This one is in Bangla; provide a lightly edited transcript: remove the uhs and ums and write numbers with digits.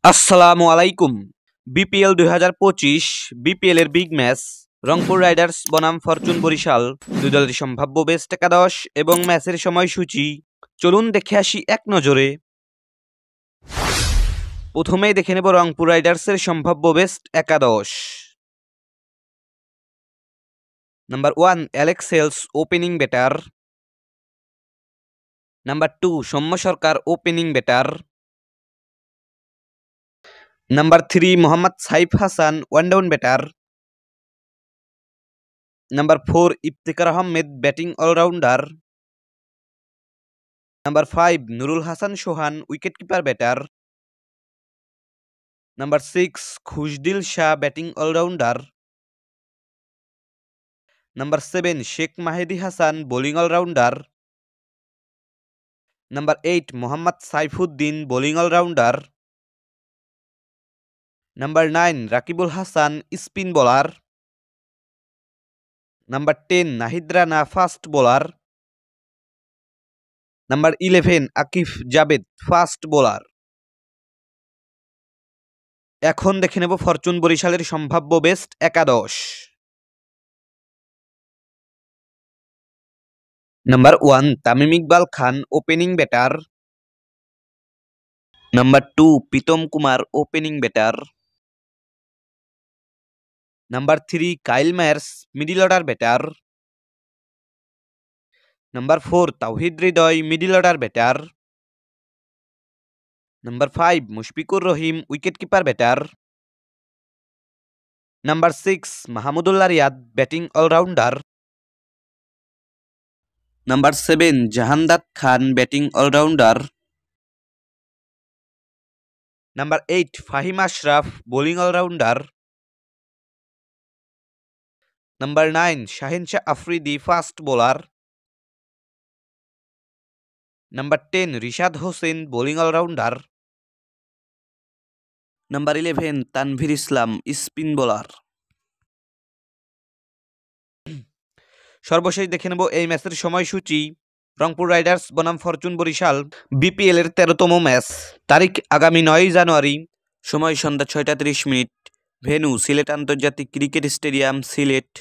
আসসালামু আলাইকুম। বিপিএল ২০২৫ বিপিএল এর বিগ ম্যাচ রংপুর রাইডার্স বনাম ফরচুন বরিশাল দুই দলের সম্ভাব্য বেস্ট একাদশ এবং ম্যাচের সময়সূচি চলুন দেখে আসি এক নজরে। প্রথমেই দেখে নেব রংপুর রাইডার্সের সম্ভাব্য বেস্ট একাদশ। Number 1 Alex Hales opening batter. Number 2 Soumya Sarkar opening batter. Number 3 Mohammad Saif Hasan one down batter. Number 4 Iftikhar Ahmed batting all-rounder. Number 5 Nurul Hasan Sohan wicket keeper batter. Number 6 Khushdil Shah batting all-rounder. Number 7 Sheikh Mahedi Hasan bowling all-rounder. Number 8 Mohammad Saifuddin bowling all-rounder. Number 9 Rakibul Hasan spin bowler. Number 10 Nahid Rana fast bowler. Number 11 Akif Javed fast bowler. এখন দেখে নেব ফরচুন বরিশালের সম্ভাব্য বেস্ট একাদশ। Number 1 Tamim Iqbal Khan opening batter. Number 2 Pritom Kumar opening batter. Number 3 Kyle Mayers middle order batter. Number 4 Towhid Hridoy middle order batter. Number 5 Mushfiqur Rahim wicket keeper batter. Number 6 Mahmudullah Riyad batting all-rounder. Number 7 Jahandad Khan batting all-rounder. Number 8 Fahim Ashraf bowling all-rounder. Number 9 Shaheen Shah Afridi fast bowler. Number 10 Rishad Hossain bowling all-rounder. Number 11 Tanvir Islam spin bowler. সর্বশেষ দেখে নেব এই ম্যাচের সময়সূচি। রংপুর রাইডার্স বনাম ফরচুন বরিশাল বিপিএল এর 13তম ম্যাচ। তারিখ আগামী 9 জানুয়ারি। সময় সন্ধ্যা 6টা 30 মিনিট। ভেন্যু সিলেট আন্তর্জাতিক ক্রিকেট স্টেডিয়াম সিলেট।